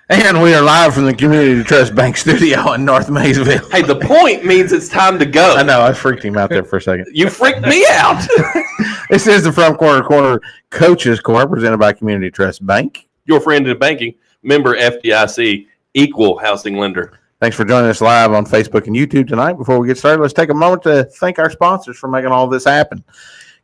And we are live from the Community Trust Bank studio in North Maysville. Hey, the point means it's time to go. I know, I freaked him out there for a second. You freaked me out. This is the Front Corner Coaches Corps presented by Community Trust Bank. Your friend in banking, member FDIC, equal housing lender. Thanks for joining us live on Facebook and YouTube tonight. Before we get started, let's take a moment to thank our sponsors for making all this happen.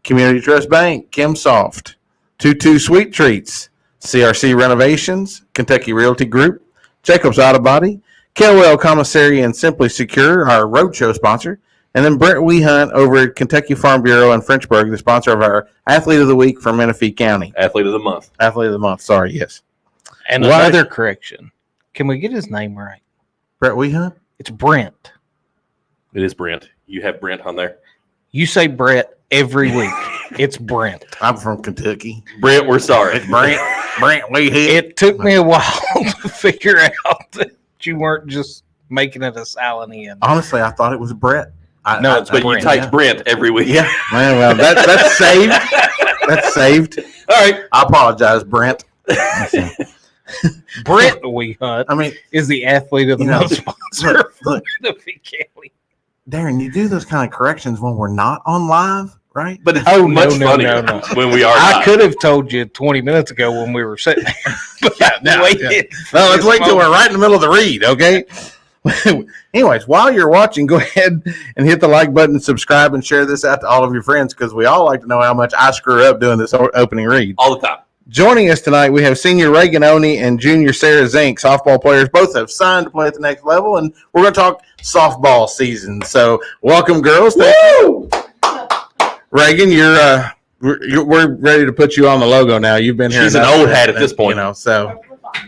Community Trust Bank, KimSoft, 22 Sweet Treats, CRC Renovations, Kentucky Realty Group, Jacobs Auto Body, Kelwell Commissary, and Simply Secure, our roadshow sponsor, and then Brent Wehunt over at Kentucky Farm Bureau in Frenchburg, the sponsor of our Athlete of the Week from Menifee County. Athlete of the Month. Athlete of the Month, sorry, yes. And another correction. Can we get his name right? Brent Wehunt? It's Brent. It is Brent. You have Brent on there. You say Brett every week. It's Brent. I'm from Kentucky. Brent, we're sorry. It's Brent Wehunt. It took me a while to figure out that you weren't just making it a Salinian. Honestly, I thought it was Brett. But you typed Brent every week. Yeah, man, well, that's saved. That's saved. All right. I apologize, Brent. Brent Wehunt, I mean, is the Athlete of the Month sponsor for Menifee County. Darren, you do those kind of corrections when we're not on live, right? But it's much funnier when we are I live. could have told you 20 minutes ago when we were sitting there. But Well, let's wait till we're right in the middle of the read, okay? Anyways, while you're watching, go ahead and hit the like button, subscribe, and share this out to all of your friends because we all like to know how much I screw up doing this opening read. All the time. Joining us tonight, we have senior Reaghan Oney and junior Sara Zink, softball players. Both have signed to play at the next level, and we're going to talk softball season. So, welcome, girls. Woo! Reaghan, we're ready to put you on the logo now. You've been here. She's an old hat at this point. So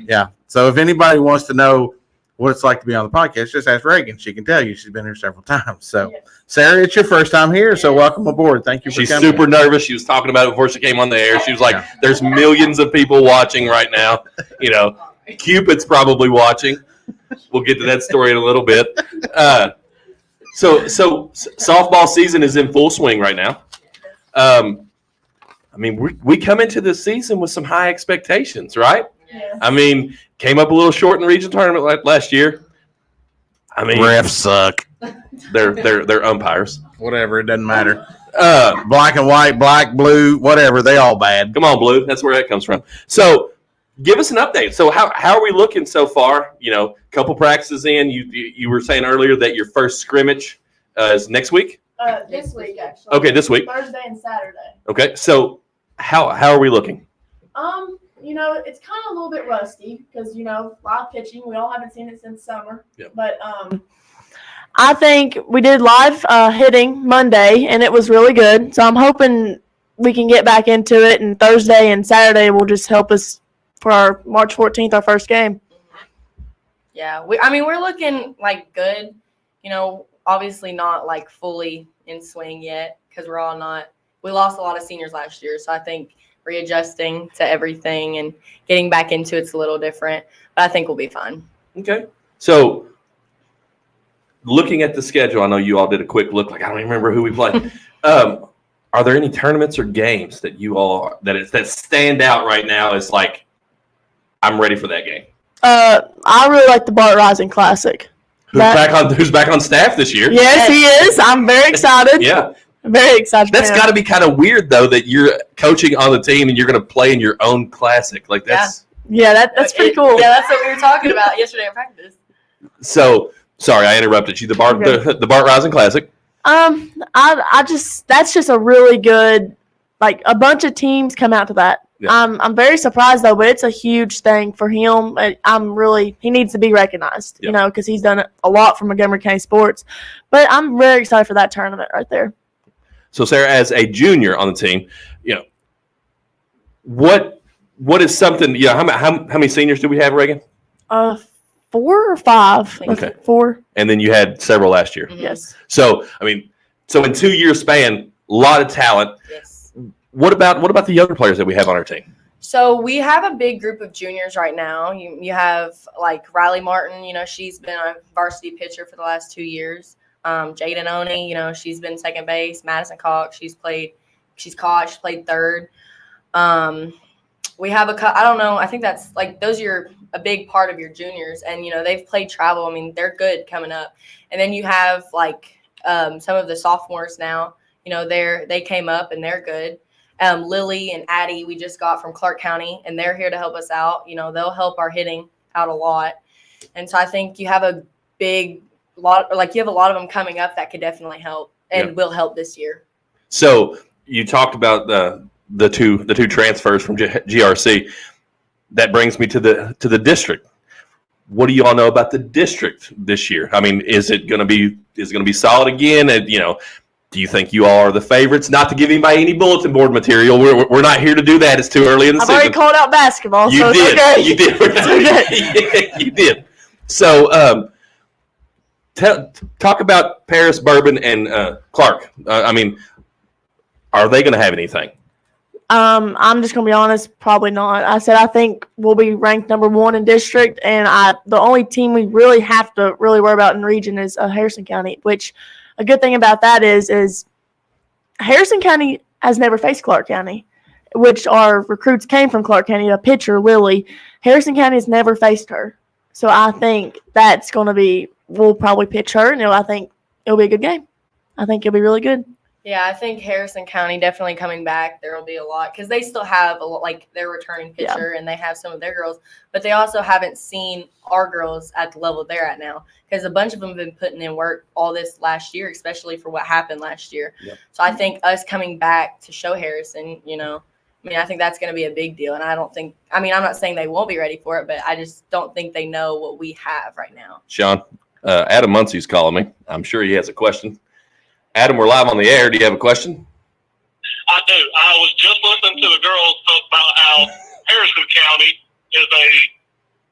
yeah. So if anybody wants to know what it's like to be on the podcast, just ask Reaghan. She can tell you. She's been here several times. So, yes. Sara, it's your first time here, so welcome aboard. Thank you for coming. She's super nervous. She was talking about it before she came on the air. She was like, there's millions of people watching right now. You know, Cupid's probably watching. We'll get to that story in a little bit. So softball season is in full swing right now. I mean, we come into this season with some high expectations, right? Yeah. I mean, came up a little short in the regional tournament last year. I mean, refs suck. They're umpires. Whatever, it doesn't matter. Black and white, black, blue, whatever, they all bad. Come on, blue. That's where that comes from. So, give us an update. So, how are we looking so far? You know, couple practices in. You were saying earlier that your first scrimmage is next week. This week, actually. Okay, this week. Thursday and Saturday. Okay, so how are we looking? You know, it's kind of a little bit rusty because, you know, live pitching. We all haven't seen it since summer. Yep. But I think we did live hitting Monday, and it was really good. So I'm hoping we can get back into it, and Thursday and Saturday will just help us for our March 14th, our first game. Yeah, we're looking like good. You know, obviously not like fully in swing yet because we lost a lot of seniors last year. So I think readjusting to everything and getting back into it's a little different, but I think we'll be fine. Okay. So looking at the schedule, I know you all did a quick look, like I don't even remember who we played. Are there any tournaments or games that you all that stand out right now as like, I'm ready for that game? I really like the Bart Rising Classic. Who's back on staff this year? Yes, he is. I'm very excited. Yeah. Very excited. That's got to be kind of weird, though, that you're coaching on the team and you're going to play in your own classic. Like that's that's pretty cool. Yeah, that's what we were talking about yesterday in practice. So sorry, I interrupted you. The Bart Rising Classic. That's just a really good, like a bunch of teams come out to that. Yeah. I'm very surprised though, but it's a huge thing for him. He needs to be recognized, you know, because he's done a lot for Montgomery County sports. But I'm very excited for that tournament right there. So, Sara, as a junior on the team, you know, what is something? You know, how many seniors do we have, Reaghan? 4 or 5. Okay, 4. And then you had several last year. Mm-hmm. Yes. So, I mean, in 2 years span, a lot of talent. Yes. What about the younger players that we have on our team? So we have a big group of juniors right now. You have like Riley Martin. You know, she's been a varsity pitcher for the last 2 years. Jaden Oney, you know, she's been second base. Madison Cox, she's played third. We have I don't know, I think that's like those are a big part of your juniors. And, they've played travel. I mean, they're good coming up. And then you have, some of the sophomores now, they came up and they're good. Lily and Addie, we just got from Clark County, and they're here to help us out. They'll help our hitting out a lot. And so I think you have a lot of them coming up that could definitely help and will help this year. So you talked about the two transfers from GRC. That brings me to the district. What do you all know about the district this year? I mean, is it going to be solid again? And do you think you all are the favorites? Not to give anybody any bulletin board material. We're not here to do that. It's too early in the season. I've already called out basketball. You so did. It's okay. You did. It's okay. You did. So talk about Paris, Bourbon, and Clark. I mean, are they going to have anything? I'm just gonna be honest, probably not. I said I think we'll be ranked number 1 in district, and the only team we really have to really worry about in region is Harrison County. Which a good thing about that is Harrison County has never faced Clark County, which our recruits came from Clark County. A pitcher, Lily. Harrison County has never faced her, so I think that's gonna be. We'll probably pitch her, and I think it'll be a good game. I think it'll be really good. Yeah, I think Harrison County definitely coming back. There will be a lot because they still have their returning pitcher and they have some of their girls, but they also haven't seen our girls at the level they're at now because a bunch of them have been putting in work all this last year, especially for what happened last year. Yep. So I think us coming back to show Harrison, I think that's going to be a big deal. And I'm not saying they won't be ready for it, but I just don't think they know what we have right now. Sean, Adam Muncie's calling me. I'm sure he has a question. Adam, we're live on the air. Do you have a question? I do. I was just listening to the girls talk about how Harrison County is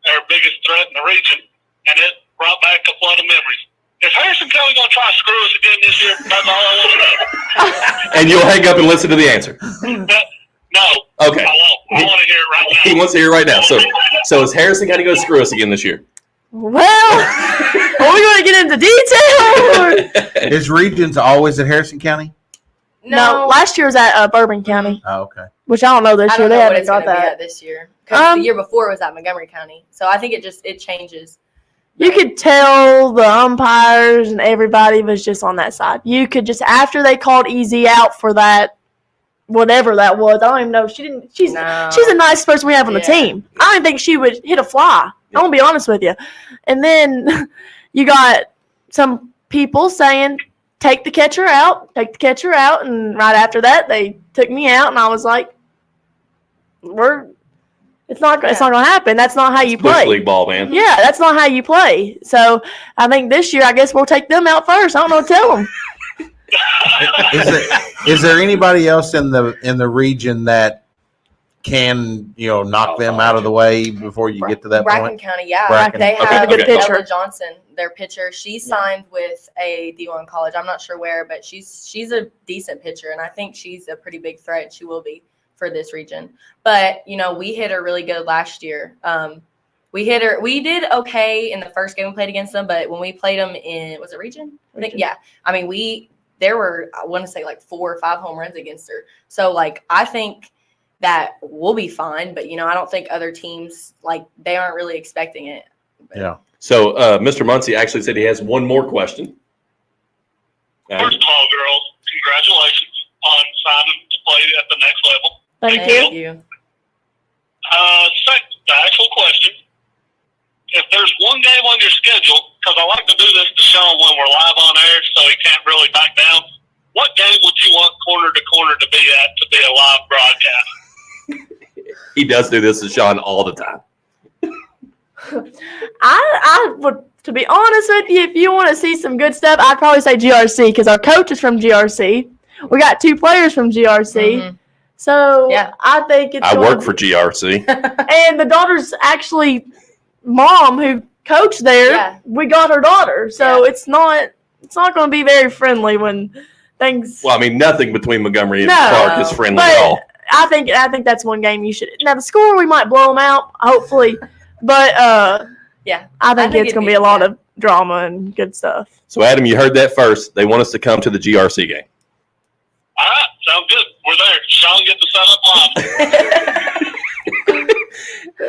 our biggest threat in the region, and it brought back a flood of memories. Is Harrison County going to try to screw us again this year? That's all I want to know. And you'll hang up and listen to the answer. No. Okay. I won't. I want to hear it right now. He wants to hear it right now. So is Harrison County going to screw us again this year? Well, are we going to get into detail? Is Regions always at Harrison County? No, last year was at Bourbon County. Oh, okay. Which I don't know this I year. don't They know what haven't it's got going to be that at this year. Because the year before it was at Montgomery County. So I think it changes. You could tell the umpires and everybody was just on that side. You could just, after they called Easy out for that, whatever that was, I don't even know. She's the nicest person we have on the team. I didn't think she would hit a fly. I'm going to be honest with you. And then you got some people saying, take the catcher out. And right after that, they took me out, and I was like, it's not going to happen. That's not how you play. Bush League ball, man. Yeah, that's not how you play. So I think this year, I guess we'll take them out first. I don't know what to tell them. Is there anybody else in the region that can knock them out of the way before you get to that Bracken point? County, yeah. Bracken. They have a good pitcher. Ella Johnson, their pitcher. She signed with a D1 college. I'm not sure where, but she's a decent pitcher, and I think she's a pretty big threat. She will be for this region. But we hit her really good last year. We did okay in the first game we played against them, but when we played them was it region? I think, yeah. I mean, there were, I want to say 4 or 5 home runs against her. So I think that we'll be fine, but I don't think other teams they aren't really expecting it. But. Yeah. So Mr. Muncie actually said he has one more question. First of all, girls, congratulations on signing to play at the next level. Thank you. Second, the actual question: if there's one game on your schedule, because I like to do this to Sean when we're live on air, so he can't really back down. What game would you want corner to corner to be at to be a live broadcast? He does do this to Sean all the time. I would, to be honest with you, if you want to see some good stuff, I'd probably say GRC because our coach is from GRC. We got 2 players from GRC. Mm-hmm. So I think it's. I work for GRC. And the daughter's actually mom who coached there. Yeah. We got her daughter. So it's not going to be very friendly when things. Well, nothing between Montgomery and Clark is friendly at all. I think that's one game you should. Now the score, we might blow them out, hopefully, but I think it's going to be a lot of drama and good stuff. So Adam, you heard that first. They want us to come to the GRC game. All right, sounds good. We're there. Sean, get the setup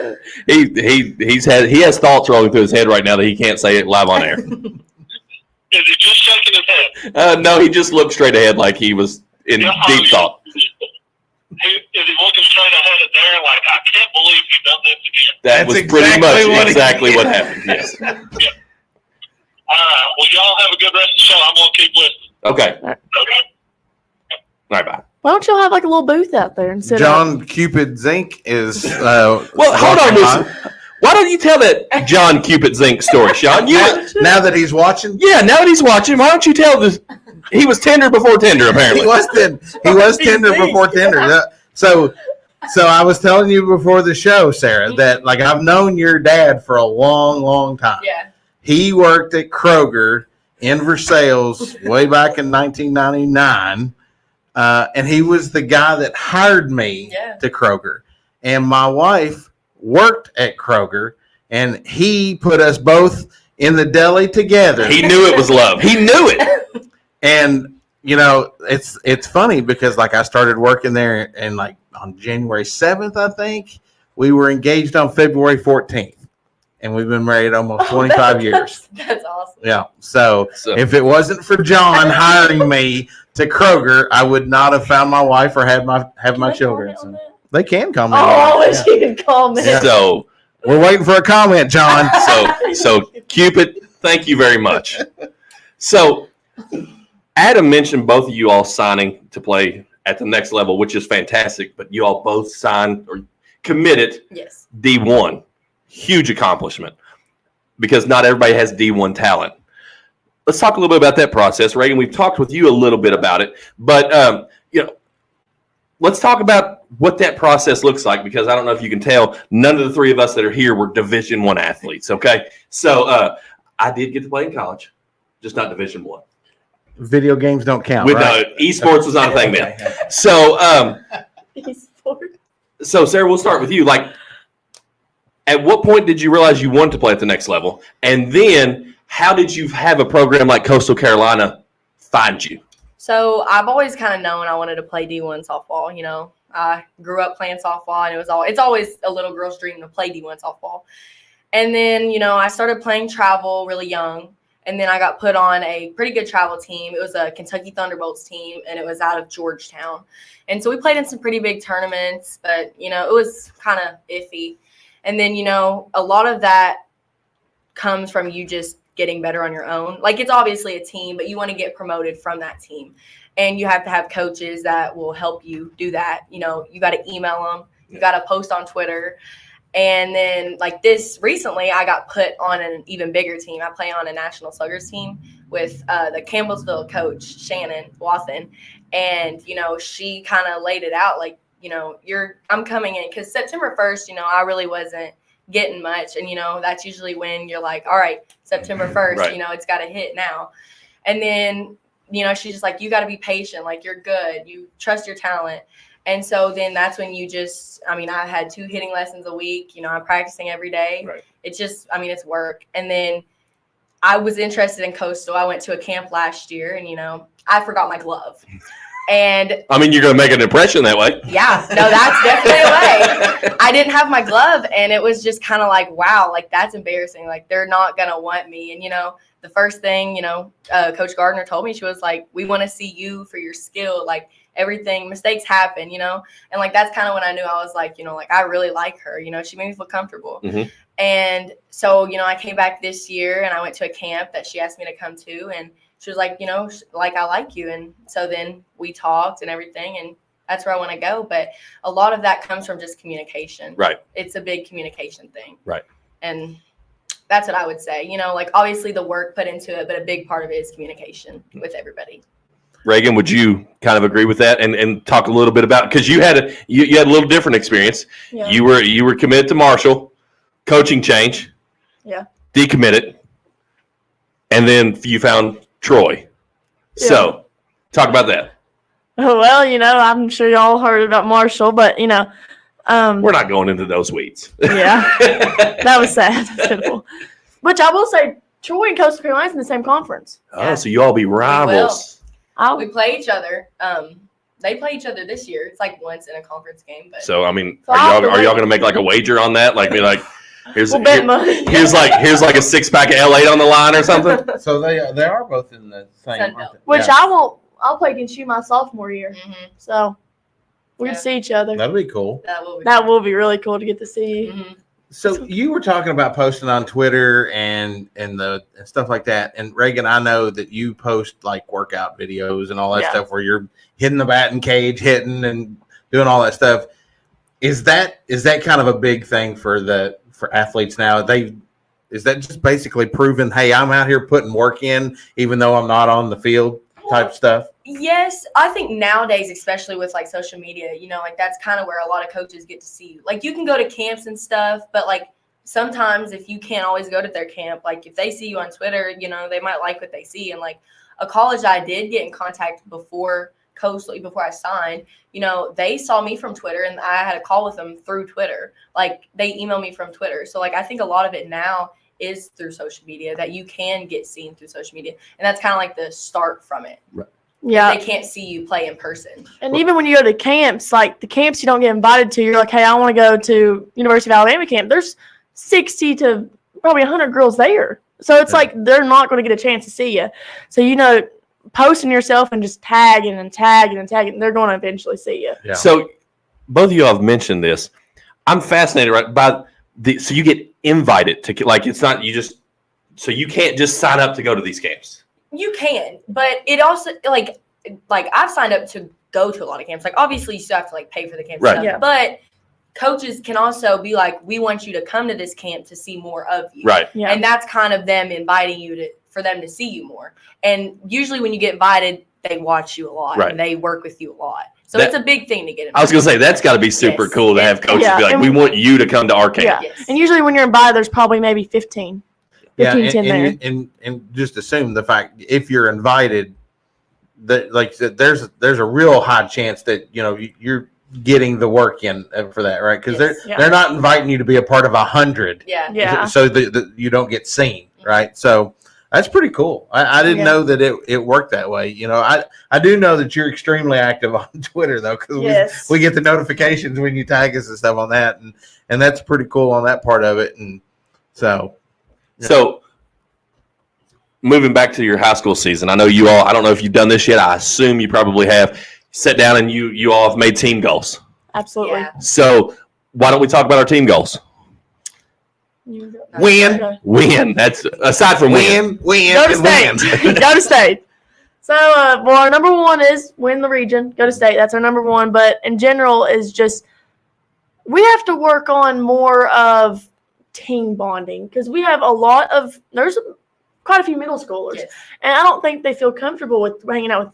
live. He has thoughts rolling through his head right now that he can't say it live on air. Is he just shaking his head? No, he just looked straight ahead like he was in deep thought. Is he looking straight ahead at there like, I can't believe you've done this again? That was pretty much exactly what happened. Yes. All right. Well, y'all have a good rest of the show. I'm going to keep listening. Okay. Okay. All right, bye. Why don't y'all have like a little booth out there and sit John Cupid Zink is. Well, hold on, listen. Why don't you tell that John Cupid Zink story, Sean? Now that he's watching, Yeah, now that he's watching, why don't you tell this? He was tender before tender, apparently. he was tender before tender. So I was telling you before the show, Sarah, that like I've known your dad for a long, long time. Yeah. He worked at Kroger in Versailles way back in 1999. And he was the guy that hired me to Kroger. And my wife worked at Kroger, and he put us both in the deli together. He knew it was love. He knew it. And, you know, it's funny because, like, I started working there and, like, on January 7th, I think. We were engaged on February 14th. And we've been married almost 25 years. That's awesome. Yeah. So if it wasn't for John hiring me to Kroger, I would not have found my wife or have my children. So they can comment. Oh, I wish you could comment. Yeah. So we're waiting for a comment, John. So Cupid, thank you very much. So Adam mentioned both of you all signing to play at the next level, which is fantastic. But you all both signed or committed Yes. D1. Huge accomplishment because not everybody has D1 talent. Let's talk a little bit about that process, Reaghan. We've talked with you a little bit about it, but let's talk about what that process looks like because I don't know if you can tell, none of the three of us that are here were Division I athletes. Okay, so I did get to play in college, just not Division I. Video games don't count. Right? Esports was not a thing then. So, so Sarah, we'll start with you. Like, at what point did you realize you wanted to play at the next level? And then how did you have a program like Coastal Carolina find you? So I've always kind of known I wanted to play D1 softball. You know, I grew up playing softball, and it's always a little girl's dream to play D1 softball. And then, you know, I started playing travel really young, and then I got put on a pretty good travel team. It was a Kentucky Thunderbolts team, and it was out of Georgetown. And so we played in some pretty big tournaments, but, you know, it was kind of iffy. And then, you know, a lot of that comes from you just getting better on your own. Like, it's obviously a team, but you want to get promoted from that team. And you have to have coaches that will help you do that. You know, you got to email them. You got to post on Twitter. And then, like this, recently, I got put on an even bigger team. I play on a National Sluggers team with the Campbellsville coach, Shannon Wathen. And, you know, she kind of laid it out like, you know, I'm coming in because September 1st, you know, I really wasn't getting much. And, you know, that's usually when you're like, all right, September 1st, right. You know, it's got to hit now. And then, you know, she's just like, you got to be patient. Like, you're good. You trust your talent. And so then that's when I had 2 hitting lessons a week. You know, I'm practicing every day. Right. It's just, it's work. And then I was interested in Coastal. I went to a camp last year and, you know, I forgot my glove. And you're going to make an impression that way. Yeah, no, that's definitely a way. I didn't have my glove, and it was just kind of like, wow, like that's embarrassing. Like they're not going to want me. And, you know, the first thing, you know, Coach Gardner told me, she was like, we want to see you for your skill. Like everything, mistakes happen, you know. And like that's kind of when I knew I was like, you know, like I really like her. You know, she made me feel comfortable. Mm-hmm. And so, you know, I came back this year and I went to a camp that she asked me to come to, and she was like, you know, like, I like you. And so then we talked and everything, and that's where I want to go. But a lot of that comes from just communication. Right. It's a big communication thing. Right. And that's what I would say. You know, like obviously the work put into it, but a big part of it is communication with everybody. Reaghan, would you kind of agree with that and talk a little bit about, because you had a little different experience. Yeah. You were committed to Marshall, coaching change. Yeah. Decommitted. And then you found Troy. Yeah. So talk about that. Well, you know, I'm sure y'all heard about Marshall, but, you know. We're not going into those weeds. Yeah. That was sad. Pitiful. Which I will say, Troy and Coastal Carolina's in the same conference. Oh, so you all be rivals. We play each other. They play each other this year. It's like once in a conference game. But So, are y'all going to make like a wager on that? Like, be like, Here's We'll bet money. here's like a 6-pack of L8 on the line or something. So they are both in the same. Sunbelt. aren't they? Which Yeah. I'll play against you my sophomore year. Mhm. So we can Yeah. see each other. That'll be cool. That will be really cool to get to see you. Mhm. So you were talking about posting on Twitter and stuff like that. And Reagan, I know that you post like workout videos and all that Yeah. stuff where you're hitting the batting cage, hitting and doing all that stuff. Is that kind of a big thing for athletes now? Is that just basically proving, hey, I'm out here putting work in, even though I'm not on the field type stuff? Yes, I think nowadays, especially with like social media, like that's kind of where a lot of coaches get to see you. Like you can go to camps and stuff, but like sometimes if you can't always go to their camp, like if they see you on Twitter, they might like what they see. And like a college I did get in contact before I signed, they saw me from Twitter and I had a call with them through Twitter. Like they emailed me from Twitter. So like I think a lot of it now is through social media, that you can get seen through social media. And that's kind of like the start from it. Right. Yeah. They can't see you play in person. And even when you go to camps, like the camps you don't get invited to, you're like, hey, I want to go to University of Alabama camp. There's 60 to probably 100 girls there. So it's like they're not going to get a chance to see you. So, posting yourself and just tagging and tagging and tagging, they're going to eventually see you. Yeah. So both of you have mentioned this. I'm fascinated by so you get invited to, like, it's not so you can't just sign up to go to these camps. You can, but it also like I've signed up to go to a lot of camps. Like obviously you still have to like pay for the camp Right. stuff, Yeah. but coaches can also be like, we want you to come to this camp to see more of you. Right. Yeah. And that's kind of them inviting you for them to see you more. And usually when you get invited, they watch you a lot Right. and they work with you a lot. So That- it's a big thing to get invited. I was going to say, that's got to be super Yes. cool to have coaches Yeah. be like, And- we want you to come to our camp. Yeah. Yes. And usually when you're invited, there's probably maybe 15 10 there. and just assume the fact if you're invited, that like I said, there's a real high chance that you're getting the work in for that, right? Because Yes. Yeah. they're not inviting you to be a part of 100, Yeah. Yeah. so that you don't get seen, right? So that's pretty cool. I didn't Yeah. know that it worked that way. I do know that you're extremely active on Twitter though, because Yes. we get the notifications when you tag us and stuff on that, and that's pretty cool on that part of it, and so. So moving back to your high school season, I know you all, I don't know if you've done this yet. I assume you probably have. Sat down and you all have made team goals. Absolutely. Yeah. So why don't we talk about our team goals? Win. Okay. Win. That's aside from win. Win, Go to and win. state. Go to state. So, well, our number one is win the region. Go to state. That's our number one. But in general, is just we have to work on more of team bonding because we have there's quite a few middle schoolers, Yes. and I don't think they feel comfortable with hanging out with.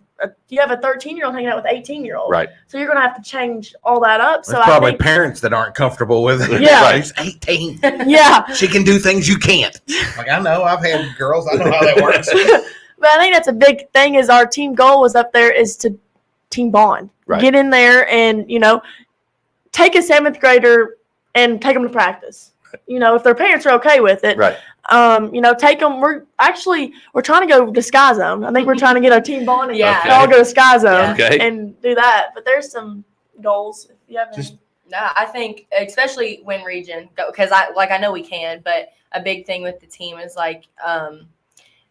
You have a 13-year-old hanging out with 18-year-old, Right. So you're gonna have to change all that up. So There's I probably think, parents that aren't comfortable with it. Yeah. Right. She's 18. yeah. She can do things you can't. Like, I know. I've had girls. I know how that works. But I think that's a big thing is our team goal was up there is to team bond. Right. Get in there and, take a 7th grader and take them to practice. If their parents are okay with it. Right. Take them. We're trying to go to Sky Zone. I think we're trying to get our team bonding. Yeah. To all go to Sky Zone Okay. and do that. But there's some goals. If you have Just- any. No, I think especially when region because I know we can, but a big thing with the team is like,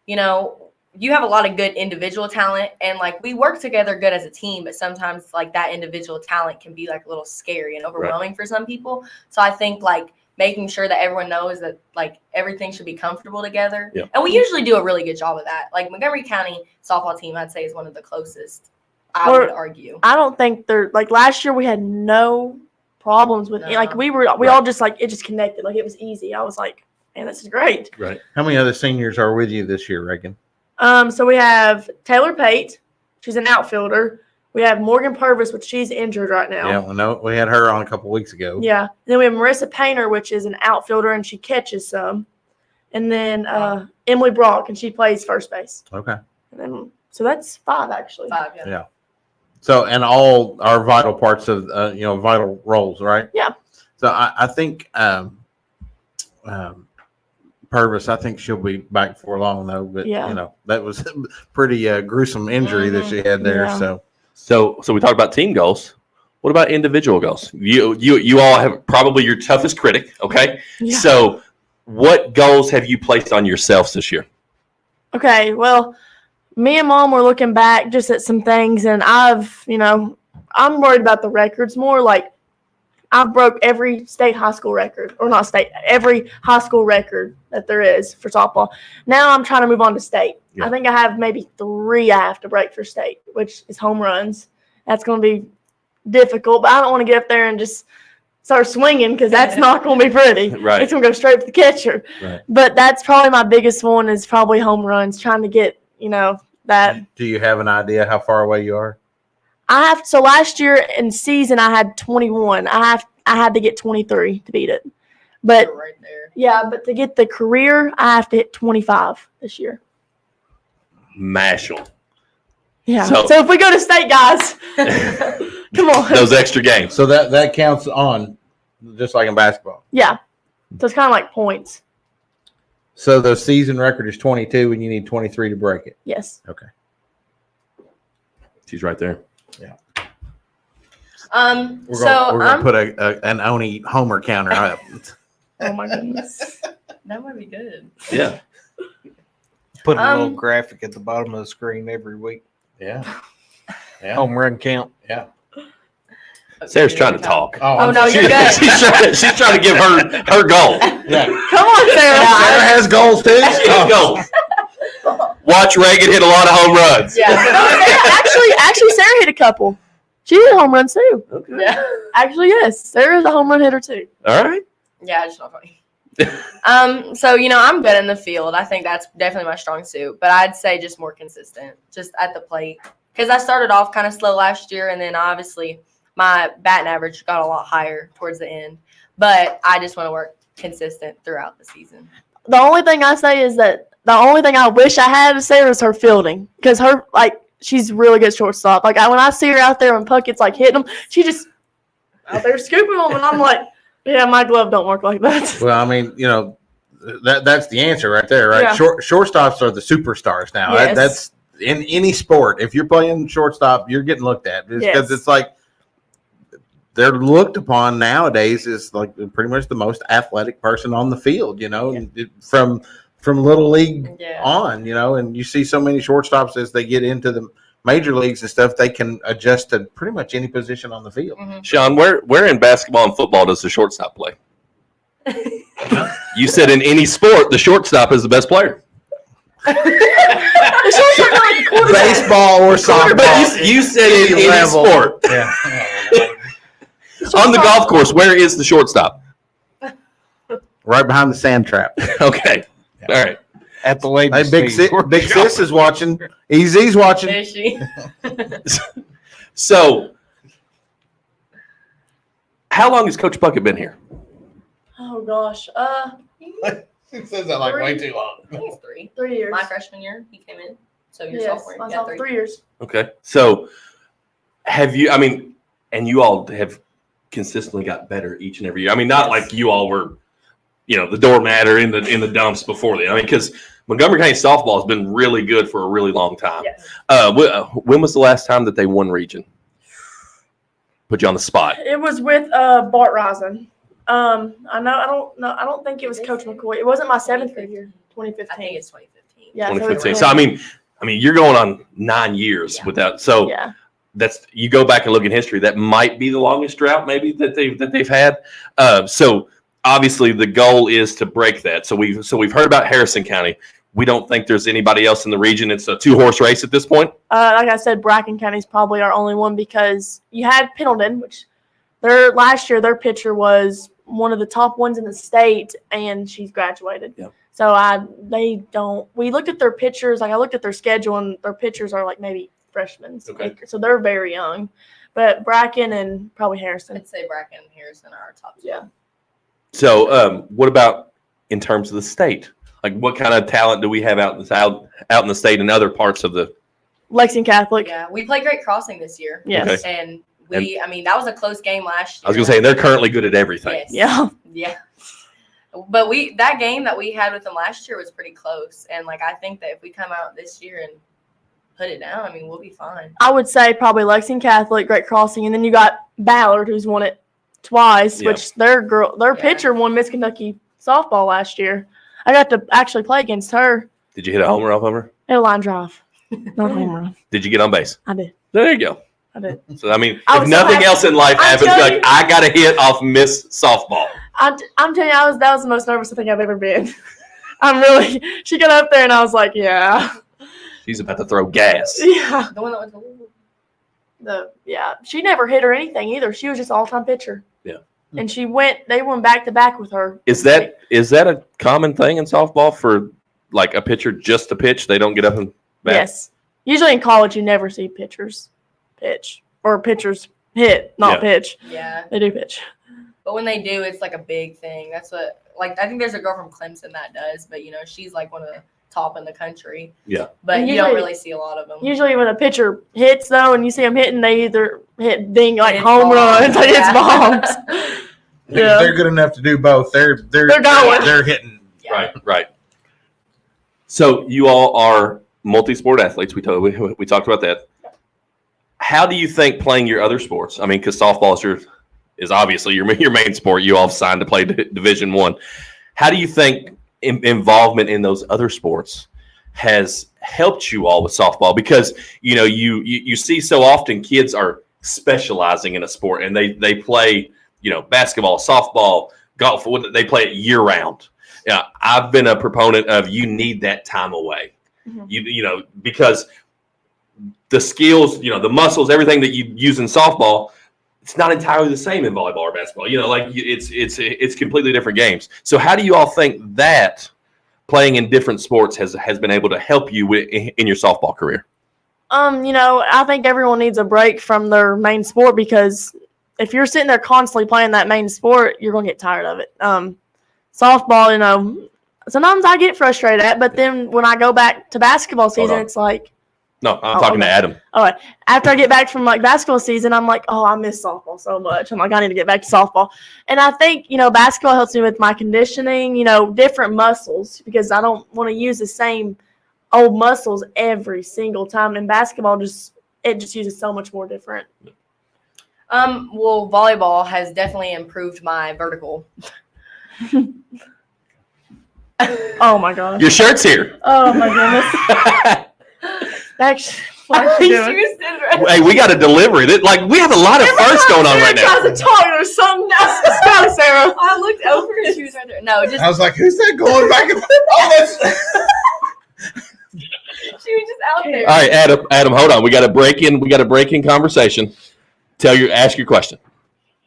you have a lot of good individual talent and like we work together good as a team, but sometimes like that individual talent can be like a little scary and overwhelming for some people. So I think like making sure that everyone knows that like everything should be comfortable together. Yeah. And we usually do a really good job of that. Like Montgomery County softball team, I'd say is one of the closest. I would argue. I don't think they're like last year we had no problems with No. like we all just like it just connected like it was easy. I was like, man, this is great. Right. How many other seniors are with you this year, Reagan? So we have Taylor Pate, she's an outfielder. We have Morgan Purvis, which she's injured right now. Yeah, we had her on a couple weeks ago. Yeah. And then we have Marissa Painter, which is an outfielder and she catches some. And then Emily Brock, and she plays first base. Okay. And then so that's 5 actually. 5, yeah. Yeah. So, and all are vital parts of, vital roles, right? Yeah. So I think Purvis, I think she'll be back before long though. But Yeah. that was a pretty gruesome injury that she had there. Yeah. So So we talked about team goals. What about individual goals? You all have probably your toughest critic, okay? Yeah. So what goals have you placed on yourselves this year? Okay, well, me and Mom were looking back just at some things, and I'm worried about the records more. Like, I broke every state high school record, or not state, every high school record that there is for softball. Now I'm trying to move on to state. Yeah. I think I have maybe 3 I have to break for state, which is home runs. That's going to be difficult, but I don't want to get up there and just start swinging because that's not going to be pretty. Right. It's going to go straight to the catcher. Right. But that's probably my biggest one is probably home runs, trying to get, that. Do you have an idea how far away you are? So last year in season I had 21. I had to get 23 to beat it. But You're right there. yeah, but to get the career, I have to hit 25 this year. Mashal. Yeah. So- So if we go to state, guys, come on. Those extra games. So that counts on, just like in basketball. Yeah. So it's kind of like points. So the season record is 22, and you need 23 to break it. Yes. Okay. She's right there. We're gonna put an Oney homer counter up. Oh my goodness. That might be good. Yeah. Put a little graphic at the bottom of the screen every week. Yeah. Yeah. Home run count. Yeah. Sarah's trying to talk. Oh, no, you're She- good. she's trying to give her goal. Yeah. Come on, Sarah. Sarah has goals too. Goals. Watch Reaghan hit a lot of home runs. Yeah. Actually, Sarah hit a couple. She hit home runs too. Okay. Yeah. Actually, yes. Sarah's a home run hitter too. All right. Yeah, it's not funny. So I'm good in the field. I think that's definitely my strong suit. But I'd say just more consistent, just at the plate. Because I started off kind of slow last year, and then obviously my batting average got a lot higher towards the end. But I just want to work consistent throughout the season. The only thing I say is that the only thing I wish I had to Sarah is her fielding, because she's really good shortstop. Like when I see her out there when Puckett's like hitting them, she just out there scooping them, and I'm like, yeah, my glove don't work like that. Well, I mean, that's the answer right there, right? Yeah. Shortstops are the superstars now. Yes. That's in any sport. If you're playing shortstop, you're getting looked at because Yes. it's like they're looked upon nowadays as like pretty much the most athletic person on the field. From little league Yeah. on, and you see so many shortstops as they get into the major leagues and stuff, they can adjust to pretty much any position on the field. Mhm. Sean, where in basketball and football does the shortstop play? You said in any sport, the shortstop is the best player. The shortstop's not like a quarterback. Baseball or softball. But you said in any level. sport. Yeah. On the golf course, where is the shortstop? Right behind the sand trap. Okay. All right. At the ladies' Hey, Big Sis is watching. EZ's watching. Is she? So, how long has Coach Puckett been here? Oh gosh, He says that like way too long. I think it's 3. 3 years. My freshman year, he came in. So your Yes, sophomore, my yeah, sophomore, 3. 3 years. Okay. So, have you? And you all have consistently got better each and every year. Not like you all were, the doormat or in the dumps before then. Because Montgomery County softball has been really good for a really long time. Yes. When was the last time that they won region? Put you on the spot. It was with Bart Risen. I don't think it was Coach McCoy. It wasn't my 7th grade year, 2015. I think it's 2015. Yeah, 2015. So So you're going on 9 years Yeah. without. So yeah. that's, you go back and look in history, that might be the longest drought maybe that they've had. So obviously the goal is to break that. So we've heard about Harrison County. We don't think there's anybody else in the region. It's a 2-horse race at this point. Like I said, Bracken County's probably our only one because you had Pendleton, which last year their pitcher was one of the top ones in the state, and she's graduated. Yep. So we looked at their pitchers, I looked at their schedule, and their pitchers are like maybe freshmen. Okay. So they're very young. But Bracken and probably Harrison. I'd say Bracken and Harrison are our top 2. Yeah. So what about in terms of the state? Like what kind of talent do we have out in the state and other parts of the? Lexington Catholic. Yeah, we played Great Crossing this year. Yes. Okay. And that was a close game last year. I was going to say they're currently good at everything. Yes. Yeah. Yeah. But that game that we had with them last year was pretty close. And I think that if we come out this year and put it down, I mean, we'll be fine. I would say probably Lexington Catholic, Great Crossing, and then you got Ballard, who's won it twice, Yeah. which their pitcher won Miss Kentucky softball last year. I got to actually play against her. Did you hit a homer off of her? A line drive, not a home run. Did you get on base? I did. There you go. I did. So, I mean, I if was so nothing happy. else in life I'm happens, telling like, I got to hit off Miss Softball. I'm telling you, that was the most nervous I think I've ever been. She got up there and I was like, yeah. She's about to throw gas. Yeah. The one that was She never hit or anything either. She was just all-time pitcher. Yeah. And they went back to back with her. Is that a common thing in softball for like a pitcher just to pitch? They don't get up and bat? Yes. Usually in college, you never see pitchers pitch or pitchers hit, not pitch. Yeah. They do pitch. But when they do, it's like a big thing. That's what, like, I think there's a girl from Clemson that does, but, you know, she's like one of the top in the country. Yeah. But And you don't usually- really see a lot of them. Usually when a pitcher hits, though, and you see them hitting, they either hit ding like Hit home bombs. runs or hits Yeah. bombs. Yeah. They're good enough to do both. They're going. They're hitting. Yeah. Right. So you all are multi-sport athletes. We talked about that. How do you think playing your other sports? I mean, because softball is obviously your main sport. You all have signed to play Division I. How do you think involvement in those other sports has helped you all with softball? Because you know you see so often kids are specializing in a sport and they play basketball, softball, golf. They play it year round. Yeah, I've been a proponent of you need that time away. Mhm. Because the skills, the muscles, everything that you use in softball, it's not entirely the same in volleyball or basketball. It's completely different games. So how do you all think that playing in different sports has been able to help you in your softball career? I think everyone needs a break from their main sport because if you're sitting there constantly playing that main sport, you're going to get tired of it. Softball, sometimes I get frustrated at, but then when I go back to basketball season, it's like, No, I'm talking to Adam. all right. After I get back from basketball season, I'm like, oh, I miss softball so much. I'm like, I need to get back to softball. And I think, basketball helps me with my conditioning, different muscles because I don't want to use the same old muscles every single time. And basketball just uses so much more different. Well, volleyball has definitely improved my vertical. Oh my gosh. Your shirt's here. Oh my goodness. Actually, what are you doing? Hey, we got to deliver it. We have a lot of firsts going on right now. Guys are talking or something else. Go, Sarah. I looked over and she was right there. No, just I was like, who's that going back and forth? she was just out there. All right, Adam, hold on. We got a break in conversation. Ask your question.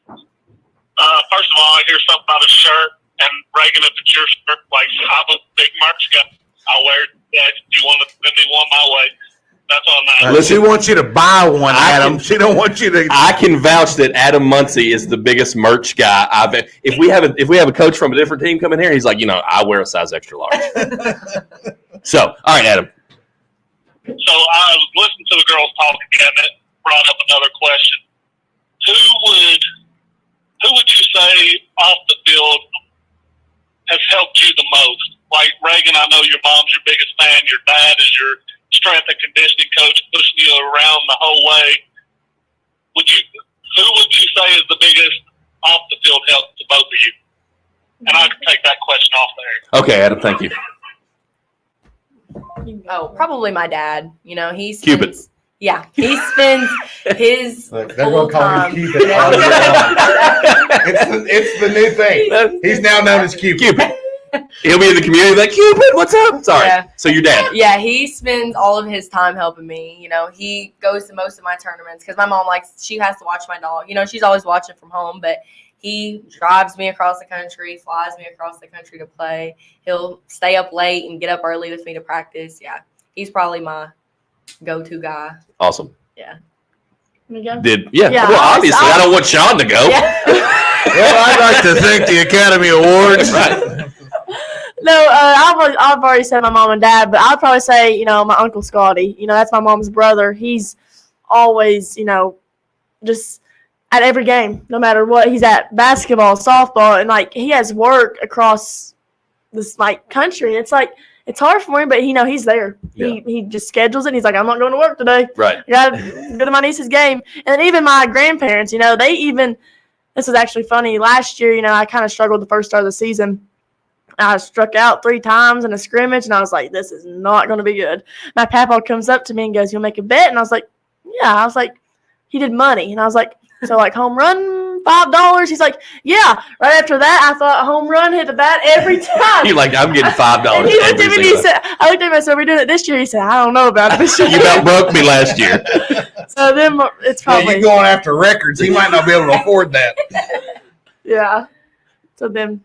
First of all, I hear something about a shirt, and Reaghan, if it's your shirt, I'm a big merch guy. I'll wear it. If you want to send me one my way, that's all I'm asking. She wants you to buy one, Adam. She don't want you to. I can vouch that Adam Muncie is the biggest merch guy if we have a coach from a different team coming here, he's like, I wear a size extra large. So, all right, Adam. So I was listening to the girls talking, and it brought up another question. Who would you say off the field has helped you the most? Like Reaghan, I know your mom's your biggest fan. Your dad is your strength and conditioning coach, pushing you around the whole way. Who would you say is the biggest off the field help to both of you? And I can take that question off there. Okay, Adam, thank you. Oh, probably my dad. He spends, Cupid. Yeah, he spends his Look, full time. Cupid. It's the new thing. He's now known as Cupid. Cupid. He'll be in the community like, Cupid, what's up? Sorry. Yeah. So your dad. Yeah, he spends all of his time helping me. He goes to most of my tournaments because my mom she has to watch my dog. She's always watching from home, but he drives me across the country, flies me across the country to play. He'll stay up late and get up early with me to practice. Yeah, he's probably my go-to guy. Awesome. Yeah. Yeah. Well, obviously, I don't want Sean to go. Yeah. Well, I'd like to thank the Academy Awards. Right. No, I've already said my mom and dad, but I'd probably say, my Uncle Scotty. That's my mom's brother. He's always, just at every game, no matter what. He's at basketball, softball, and, he has work across this, country. And it's it's hard for him, but he's there. Yeah. He just schedules it. And he's like, I'm not going to work today. Right. I got to go to my niece's game. And even my grandparents, this is actually funny. Last year, I kind of struggled the first start of the season. I struck out 3 times in a scrimmage, and I was like, this is not going to be good. My papa comes up to me and goes, you'll make a bet? And I was like, yeah. I was like, he did money. And I was like, so like home run, $5? He's like, yeah. Right after that, I thought a home run hit the bat every time. You're like, I'm getting $5 And he looked every at me and single he said, I looked at him and said, we're doing it this year. He said, I don't know about it this year. You about broke me last year. So then it's Yeah, probably, you're going after records. He might not be able to afford that. yeah. So then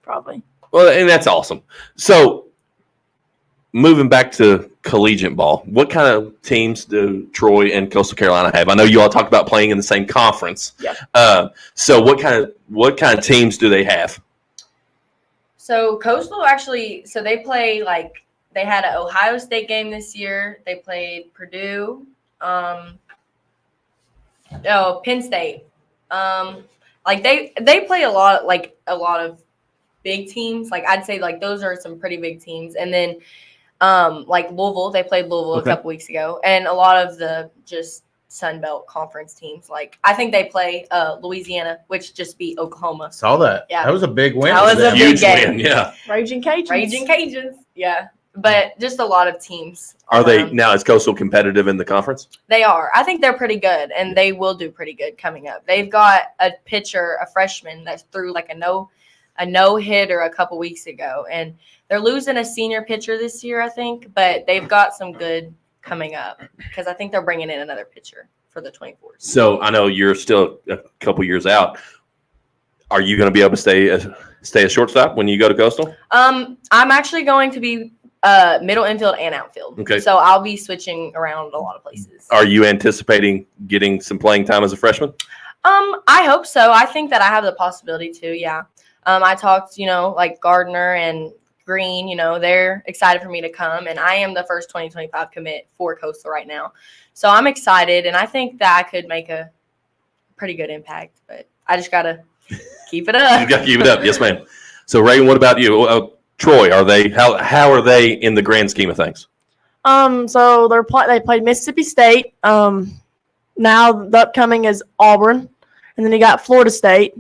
probably. Well, and that's awesome. So, moving back to collegiate ball, what kind of teams do Troy and Coastal Carolina have? I know you all talked about playing in the same conference. Yeah. So, what kind of teams do they have? So Coastal actually, so they play they had an Ohio State game this year. They played Purdue, Penn State. They play a lot of big teams. I'd say those are some pretty big teams. And then Louisville, they played Louisville Okay. a couple weeks ago, and a lot of the just Sun Belt Conference teams. I think they play Louisiana, which just beat Oklahoma. Saw that. Yeah. That was a big win. That was for them. a big Huge game. win, yeah. Raging Cajuns. Raging Cajuns, yeah. But just a lot of teams. Are they now? Is Coastal competitive in the conference? They are. I think they're pretty good, and they will do pretty good coming up. They've got a pitcher, a freshman, that threw a no-hitter a couple weeks ago, and they're losing a senior pitcher this year, I think, but they've got some good coming up because I think they're bringing in another pitcher for the 24s. So I know you're still a couple years out. Are you going to be able to stay a shortstop when you go to Coastal? I'm actually going to be middle infield and outfield. Okay. So I'll be switching around a lot of places. Are you anticipating getting some playing time as a freshman? I hope so. I think that I have the possibility to, yeah. I talked, Gardner and Green, they're excited for me to come, and I am the first 2025 commit for Coastal right now. So I'm excited, and I think that I could make a pretty good impact, but I just got to keep it up. You got to keep it up. Yes, ma'am. So, Reaghan, what about you? Troy, how are they in the grand scheme of things? So they played Mississippi State. Now the upcoming is Auburn, and then you got Florida State.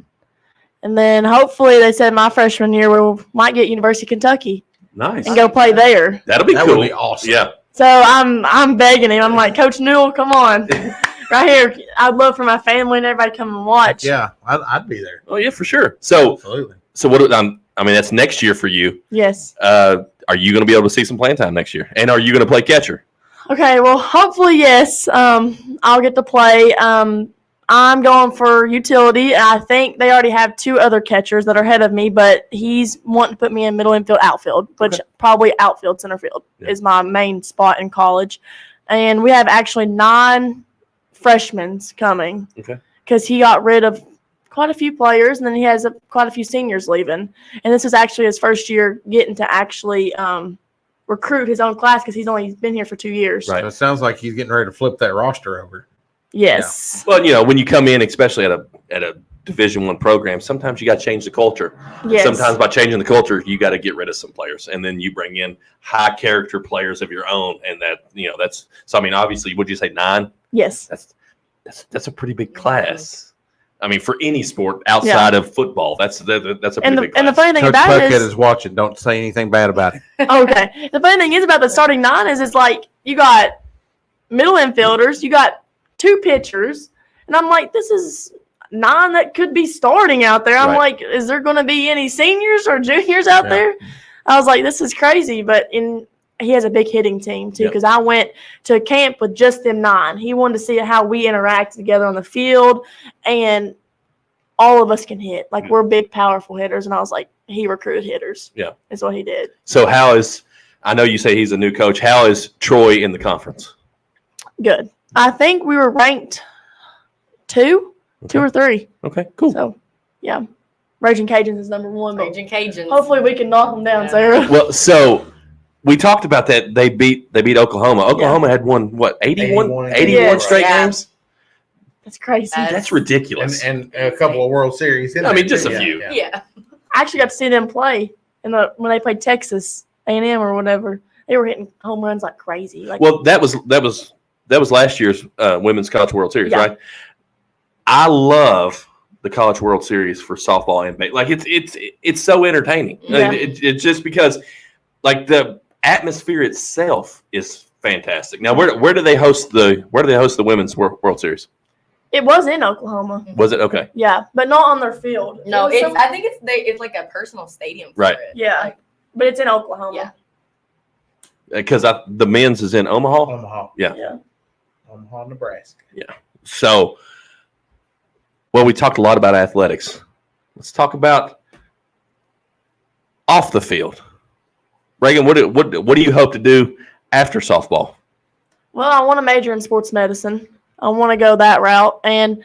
And then hopefully they said my freshman year we might get University of Kentucky Nice. and go play there. That'll be That cool. would be awesome. Yeah. So I'm begging him. I'm like, Coach Newell, come on, right here. I'd love for my family and everybody to come and watch. Yeah, I'd be there. Oh, yeah, for sure. So Absolutely. what? That's next year for you. Yes. Are you going to be able to see some playing time next year? And are you going to play catcher? Okay. Well, hopefully yes. I'll get to play. I'm going for utility. I think they already have 2 other catchers that are ahead of me, but he's wanting to put me in middle infield, outfield, which Okay. probably outfield, center field is my main spot in college. And we have actually 9 freshmen coming. Okay. Because he got rid of quite a few players, and then he has quite a few seniors leaving. And this is actually his first year getting to actually recruit his own class because he's only been here for 2 years. Right. So it sounds like he's getting ready to flip that roster over. Yes. Well, when you come in, especially at a Division I program, sometimes you got to change the culture. Yes. Sometimes by changing the culture, you got to get rid of some players, and then you bring in high character players of your own, and that's. So I mean, obviously, would you say 9? Yes. That's a pretty big class. I mean, for any sport outside of football, that's a pretty big class. And the funny thing Coach about Puckett it is, is watching. Don't say anything bad about him. okay. The funny thing is about the starting 9 is it's like you got middle infielders, you got 2 pitchers, and I'm like, this is 9 that could be starting out there. I'm Right. like, is there going to be any seniors or juniors out Yeah. there? I was like, this is crazy, but he has a big hitting team too, Yep. because I went to camp with just them 9. He wanted to see how we interact together on the field, and all of us can hit. Like, we're big, powerful hitters, and I was like, he recruited hitters. Yeah. Is what he did. So I know you say he's a new coach. How is Troy in the conference? Good. I think we were ranked 2 or 3. Okay, cool. So, yeah. Raging Cajuns is number 1, but Raging Cajuns. hopefully we can knock them down, Yeah. Sarah. Well, so we talked about that. They beat Oklahoma. Oklahoma had won, what, 81 Yes. straight Yeah. games? That's crazy. That's ridiculous. And a couple of World Series. In I mean, there, just too. a few. Yeah. Yeah. I actually got to see them play when they played Texas A&M or whatever. They were hitting home runs like crazy. Like, Well, that was last year's Women's College World Series, Yeah. right? I love the College World Series for softball and baseball. Like it's so entertaining. Yeah. It's just because like the atmosphere itself is fantastic. Now, where do they host the Women's World Series? it was in Oklahoma. Was it okay? Yeah, but not on their field. No, It was I think it's like a personal stadium. For Right. it. Yeah. Like, but it's in Oklahoma. Yeah. Because the men's is in Omaha. Omaha. Yeah. Omaha, Nebraska. So, well, we talked a lot about athletics. Let's talk about off the field. Reaghan, what do you hope to do after softball? Well, I want to major in sports medicine. I want to go that route. And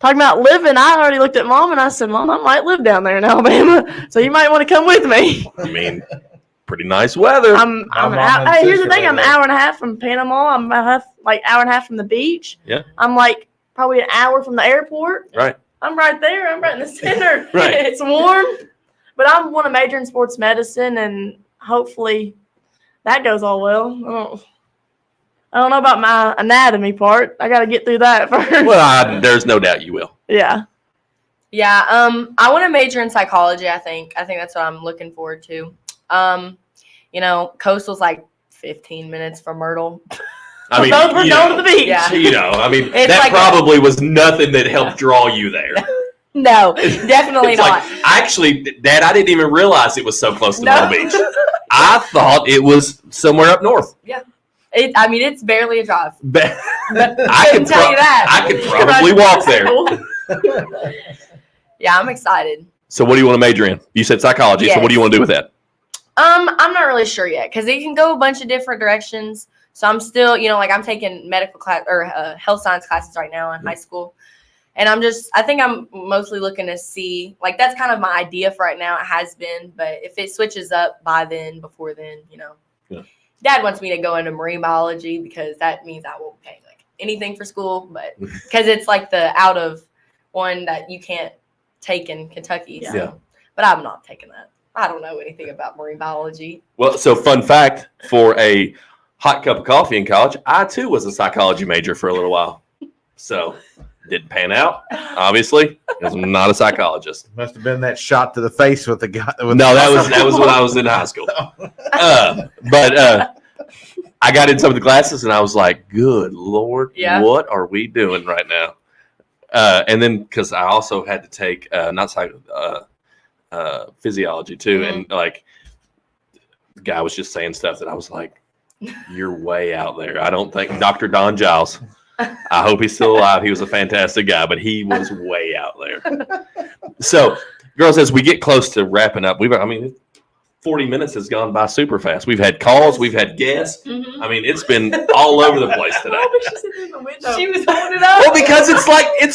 talking about living, I already looked at Mom and I said, Mom, I might live down there in Alabama, so you might want to come with me. I mean, pretty nice weather. I'm mom out. and Hey, here's the sister thing: I'm live an there. hour and a half from Panama. I'm hour and a half from the beach. Yeah. I'm like probably an hour from the airport. Right. I'm right there. I'm right in the center. Right. It's warm, but I want to major in sports medicine, and hopefully that goes all well. I don't know about my anatomy part. I got to get through that first. Well, there's no doubt you will. Yeah. Yeah, I want to major in psychology. I think that's what I'm looking forward to. Coastal's like 15 minutes from Myrtle. I mean, Both were you going know, to the beach. Yeah. I mean, It's that like probably was nothing that helped draw you there. No, definitely It's not. like, actually, Dad, I didn't even realize it was so close to No. Myrtle Beach. I thought it was somewhere up north. It's barely a drive. But I can tell you that. I could probably walk there. Yeah, I'm excited. So, what do you want to major in? You said psychology. So, what do you want to do with that? I'm not really sure yet because it can go a bunch of different directions. So I'm still, I'm taking medical class or health science classes right now in high school. And I think I'm mostly looking to see, like, that's kind of my idea for right now. It has been, but if it switches up before then, Yeah. Dad wants me to go into marine biology because that means I won't pay like anything for school, but because it's like the out of one that you can't take in Kentucky. So. Yeah. But I'm not taking that. I don't know anything about marine biology. Well, so fun fact for a hot cup of coffee in college, I too was a psychology major for a little while. So didn't pan out, obviously, because I'm not a psychologist. Must have been that shot to the face with the guy. No, that was when I was in high school. But I got in some of the classes and I was like, good Lord, Yeah. what are we doing right now? And then because I also had to take physiology too. Mhm. And like the guy was just saying stuff that I was like, you're way out there. I don't think Dr. Don Giles, I hope he's still alive. He was a fantastic guy, but he was way out there. So, girls, as we get close to wrapping up, 40 minutes has gone by super fast. We've had calls, we've had guests. Mm-hmm. I mean, it's been all over the place today. She was holding it up. Well, because it's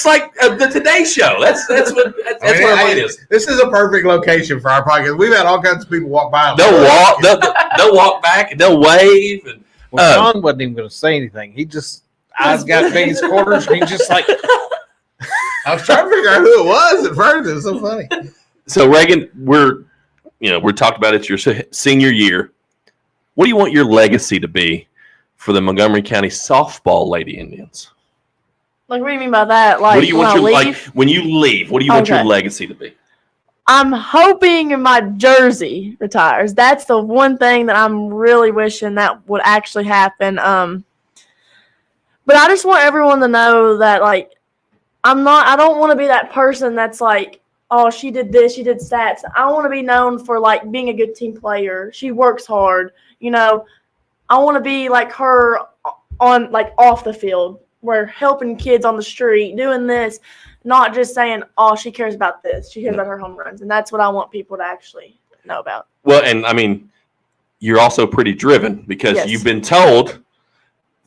like the Today Show. That's what our point is. This is a perfect location for our podcast. We've had all kinds of people walk by. They'll walk back and they'll wave. And Well, John wasn't even going to say anything. He just eyes got big as quarters, and he just like. I was trying to figure out who it was at first. It was so funny. So, Reaghan, we're talking about it's your senior year. What do you want your legacy to be for the Montgomery County softball Lady Indians? Like, what do you mean by that? Like, What do you want when I your leave? when you leave? What do you want your Okay. legacy to be? I'm hoping my jersey retires. That's the one thing that I'm really wishing that would actually happen. But I just want everyone to know that, like, I don't want to be that person that's like, oh, she did this, she did stats. I want to be known for, like, being a good team player. She works hard. I want to be like her on, like, off the field. We're helping kids on the street, doing this, not just saying, oh, she cares about this. She cares about her home runs. And that's what I want people to actually know about. Well, and I mean, you're also pretty driven because Yes. you've been told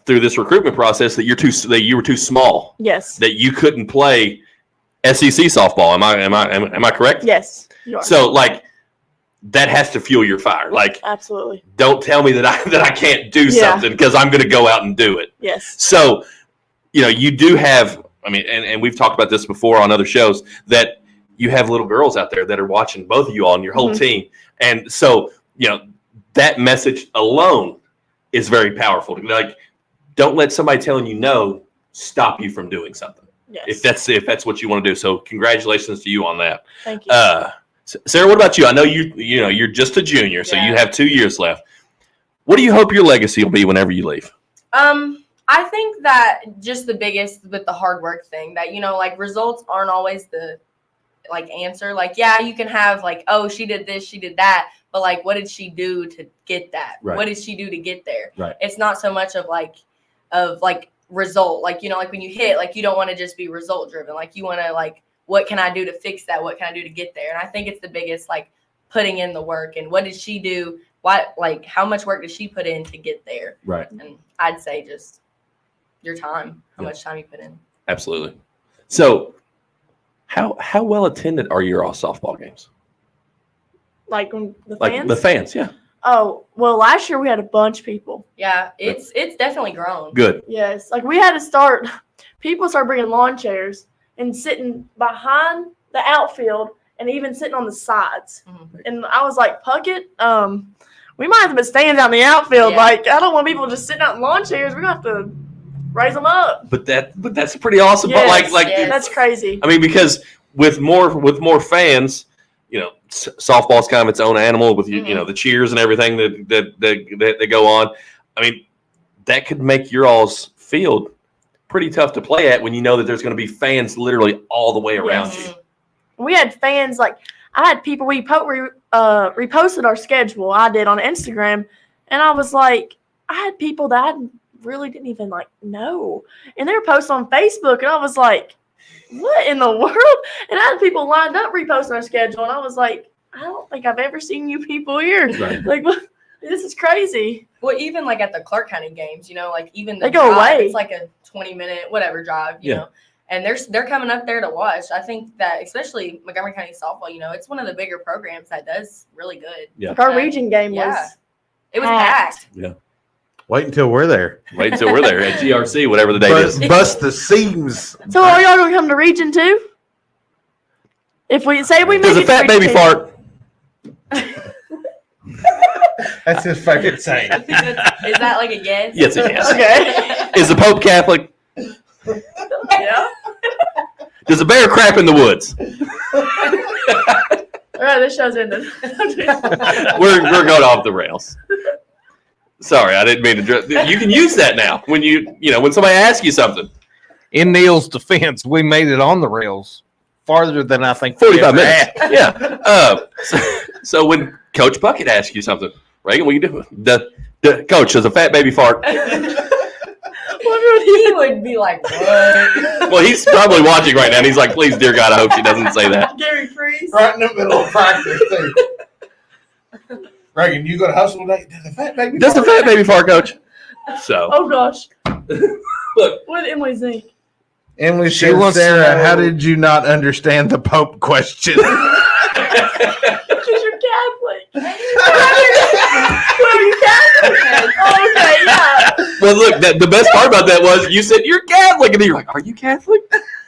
through this recruitment process that you were too small, Yes. that you couldn't play SEC softball. Am I correct? Yes. You are. So like that has to fuel your fire. Like, Absolutely. don't tell me that I can't do Yeah. something because I'm going to go out and do it. Yes. So, you do have, and we've talked about this before on other shows, that you have little girls out there that are watching both of you all and your whole Mhm. team. And so, that message alone is very powerful. Like, don't let somebody telling you no stop you from doing something. Yes. If that's what you want to do. So congratulations to you on that. Thank you. Sarah, what about you? I know you're just a junior, so you have 2 years left. What do you hope your legacy will be whenever you leave? I think that just the biggest with the hard work thing that, like results aren't always the answer. Like, yeah, you can have oh, she did this, she did that. But what did she do to get that? Right. What did she do to get there? Right. It's not so much of result. When you hit, you don't want to just be result driven. You want to what can I do to fix that? What can I do to get there? And I think it's the biggest putting in the work. And what did she do? What how much work did she put in to get there? Right. And I'd say just your time, how much time you put in. Absolutely. So how well attended are your all softball games? When the Like fans? the fans, yeah. Oh, well, last year we had a bunch of people. Yeah, it's definitely grown. Good. Yes. We had to start, people started bringing lawn chairs and sitting behind the outfield and even sitting on the sides. Mm-hmm. And I was like, Puckett, we might have to put stands out in the outfield. Yeah. I don't want people just sitting out in lawn chairs. We're going to have to raise them up. But that's pretty awesome. Yes, But yes. That's crazy. I mean, because with more fans, softball's kind of its own animal with the cheers and everything that go on. I mean, that could make your all's field pretty tough to play at when you know that there's going to be fans literally all the way around Yes. you. We had fans, I had people, we reposted our schedule, I did on Instagram, and I was like, I had people that I really didn't even know. And they were posting on Facebook, and I was like, what in the world? And I had people lined up reposting our schedule, and I was like, I don't think I've ever seen you people here. Right. What? This is crazy. Well, even at the Clark County games, even the They go drive, away. it's a 20-minute whatever drive, you Yeah. know. And they're coming up there to watch. I think that especially Montgomery County softball, it's one of the bigger programs that does really good. Yeah. Our region game was It was packed. packed. Wait until we're there. Wait until we're there at GRC, whatever the date is. Bust the seams. So are y'all gonna come to region too? If we say we make Does a it fat to baby region fart? That's his favorite saying. Is that a guess? Yes, it is. Okay. Is the Pope Catholic? Yeah. Does a bear crap in the woods? All right, this show's ended. We're going off the rails. Sorry, I didn't mean to. You can use that now when when somebody asks you something. In Neil's defense, we made it on the rails farther than I think 45 we ever minutes. had. Yeah. So when Coach Puckett asks you something, Reagan, what you do? The coach, does a fat baby fart? He would be like, what? Well, he's probably watching right now, and he's like, please, dear God, I hope she doesn't say that. Gary Freeze. Right in the middle of practice, too. Reagan, you go to hustle today? Does the fat baby Does the fat baby fart, Coach? So, Oh gosh. look, What did Emily think? Emily She said, wants to Sarah, know- how did you not understand the Pope question? Because you're Catholic. Well, you Catholic. Oh, okay, yeah. well, look, the best part about that was you said you're Catholic, and then you're like, are you Catholic?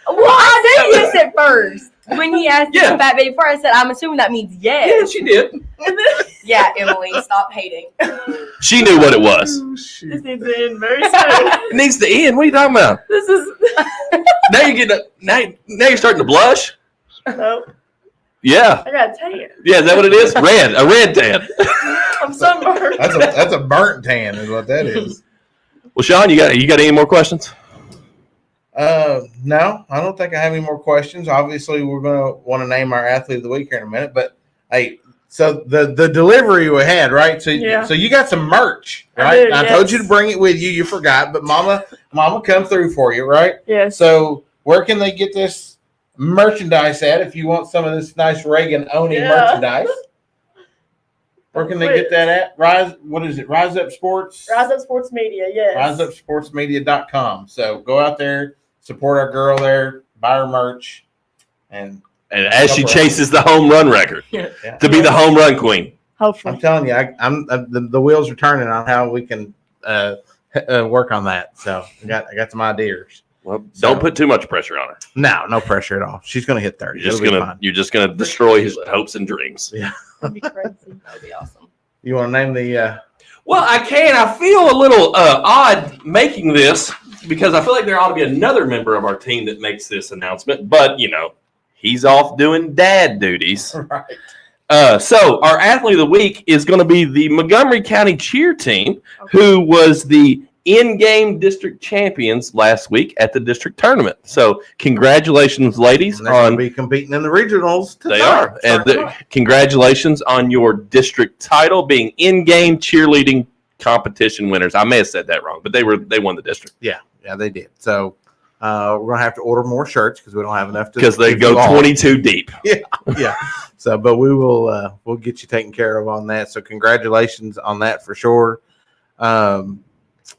Well, I did guess it first. When he asked Yeah. the fat baby fart, I said, I'm assuming that means Yeah, yes. she did. Yeah, Emily, stop hating. She knew what it was. Oh, This shoot. needs to end very soon. It needs to end. What are you talking about? This is Now you're getting now you're starting to blush. no. Yeah, I got a tan. yeah. Is that what it is? A red tan. I'm sunburned. That's a burnt tan, is what that is. Well, Sean, you got any more questions? No, I don't think I have any more questions. Obviously, we're going to want to name our athlete of the week here in a minute. But hey, so the delivery we had, right? So Yeah. so you got some merch, I right? do, I yes. told you to bring it with you. You forgot, but Mama come through for you, right? Yes. So where can they get this merchandise at if you want some of this nice Reaghan Oney Yeah. merchandise? Where can they get that at? What is it? Rise Up Sports? Rise Up Sports Media, yes. RiseUpSportsMedia.com. So go out there, support our girl there, buy her merch, and And as she chases the home run record to be the home run queen. Hopefully. I'm telling you, I'm the wheels are turning on how we can work on that. So I got some ideas. Well, don't put too much pressure on her. No pressure at all. She's going to hit 30. You're just gonna destroy his hopes and dreams. That'd be crazy. That would be awesome. You want to name the? Well, I can. I feel a little odd making this because I feel like there ought to be another member of our team that makes this announcement. But, he's off doing dad duties. Right. So our athlete of the week is going to be the Montgomery County cheer team, who was the in-game district champions last week at the district tournament. So congratulations, ladies. And they're going to be competing in the regionals tonight. They are. And congratulations on your district title, being in-game cheerleading competition winners. I may have said that wrong, but they won the district. Yeah, they did. So we're going to have to order more shirts because we don't have enough. Because they go 22 deep. Yeah. So, but we will we'll get you taken care of on that. So congratulations on that for sure.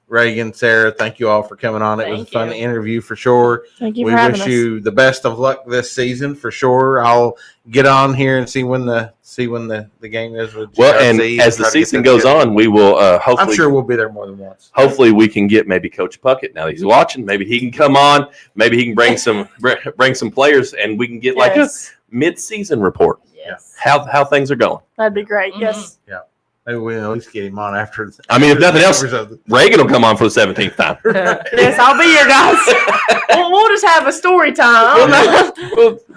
Reaghan, Sara, thank you all for coming on. It was a fun interview for sure. Thank you we for having wish us. you the best of luck this season for sure. I'll get on here and see when the game is with Well, and GRC as the try to get season that goes together. on, we will hopefully. I'm sure we'll be there more than once. Hopefully, we can get maybe Coach Puckett. Now that he's watching, maybe he can come on. Maybe he can bring some players, and we can get like a mid-season report. Yes. How things are going. That'd be great. Mhm. Yes. Maybe we'll at least get him on after. I mean, if nothing else, Right. Reaghan will come on for the 17th time. Yes, I'll be here, guys. we'll just have a story time.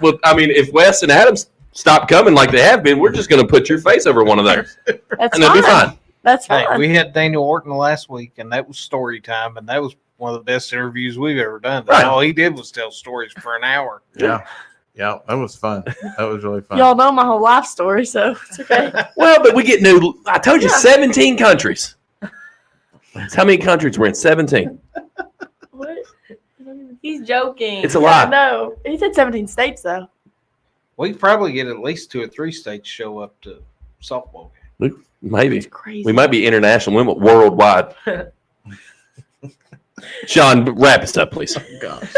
Well, I mean, if Wes and Adams stop coming like they have been, we're just going to put your face over one of theirs, That's and it'll be fine. fine. That's Hey, fine. we had Daniel Orton last week, and that was story time, and that was one of the best interviews we've ever done. Right. All he did was tell stories for an hour. Yeah, that was fun. That was really fun. Y'all know my whole life story, so it's okay. Well, but we get new. I told you, 17 countries. That's how many countries we're in? 17. What? He's joking. It's a lot. No, he said 17 states though. We could probably get at least 2 or 3 states show up to softball game. Maybe. It's crazy. We might be international. We went worldwide. Sean, wrap us up, please. Gosh.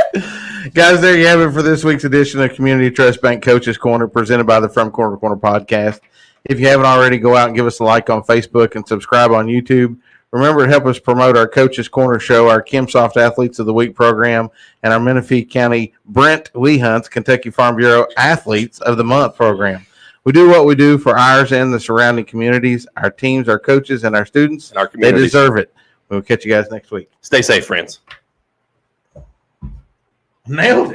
Guys, there you have it for this week's edition of Community Trust Bank Coaches Corner, presented by the From Corner to Corner podcast. If you haven't already, go out and give us a like on Facebook and subscribe on YouTube. Remember to help us promote our Coaches Corner show, our KimSoft Athletes of the Week program, and our Menifee County Brent Wehunt's Kentucky Farm Bureau Athletes of the Month program. We do what we do for ours and the surrounding communities, our teams, our coaches, and our students. And our They communities. deserve it. We'll catch you guys next week. Stay safe, friends. Nailed it.